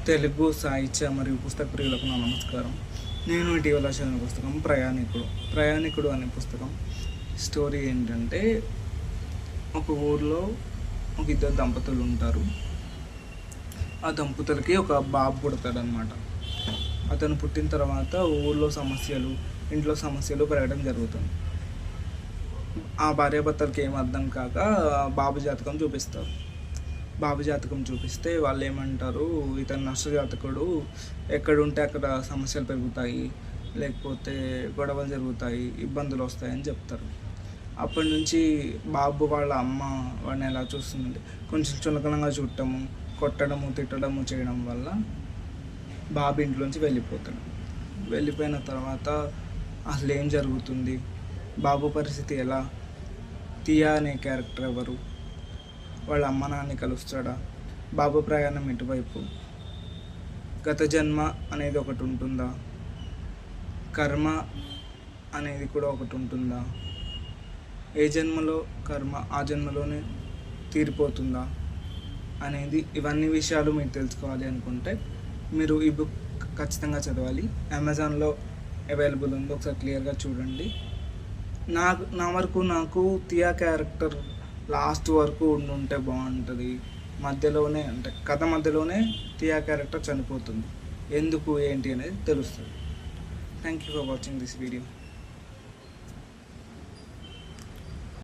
తెలుగు సాహిత్య మరియు పుస్తక ప్రియులకు నా నమస్కారం. నేను ఇటీవల చదివిన పుస్తకం ప్రయాణికుడు అనే పుస్తకం. స్టోరీ ఏంటంటే, ఒక ఊరిలో ఒక ఇద్దరు దంపతులు ఉంటారు. ఆ దంపతులకి ఒక బాబు పుడతాడనమాట. అతను పుట్టిన తర్వాత ఇంట్లో సమస్యలు పెరగడం జరుగుతుంది. ఆ భార్యాభర్తలకి ఏం అర్థం కాక బాబు జాతకం చూపిస్తారు. బాబు జాతకం చూపిస్తే వాళ్ళు ఏమంటారు, ఇతను నష్టజాతకుడు, ఎక్కడుంటే అక్కడ సమస్యలు పెరుగుతాయి, లేకపోతే గొడవలు జరుగుతాయి, ఇబ్బందులు వస్తాయని చెప్తారు. అప్పటి నుంచి బాబు వాళ్ళ అమ్మ వాడిని ఎలా చూస్తుందంటే, కొంచెం చులకనంగా చూడటము, కొట్టడము, తిట్టడము చేయడం వల్ల బాబు ఇంట్లోంచి వెళ్ళిపోతాడు. వెళ్ళిపోయిన తర్వాత అసలు ఏం జరుగుతుంది, బాబు పరిస్థితి ఎలా, టియా అనే క్యారెక్టర్ ఎవరు, వాళ్ళ అమ్మ నాన్నని కలుస్తాడా, బాబు ప్రయాణం ఎటువైపు, గత జన్మ అనేది ఒకటి ఉంటుందా, కర్మ అనేది కూడా ఒకటి ఉంటుందా, ఏ జన్మలో కర్మ ఆ జన్మలోనే తీరిపోతుందా అనేది, ఇవన్నీ విషయాలు మీరు తెలుసుకోవాలి అనుకుంటే మీరు ఈ బుక్ ఖచ్చితంగా చదవాలి. అమెజాన్లో అవైలబుల్ ఉంది, ఒకసారి క్లియర్గా చూడండి. నాకు టియా క్యారెక్టర్ లాస్ట్ వరకు ఉండుంటే బాగుంటుంది. మధ్యలోనే అంటే కథ మధ్యలోనే టియా క్యారెక్టర్ చనిపోతుంది. ఎందుకు ఏంటి అనేది తెలుస్తుంది. Thank you for watching this video.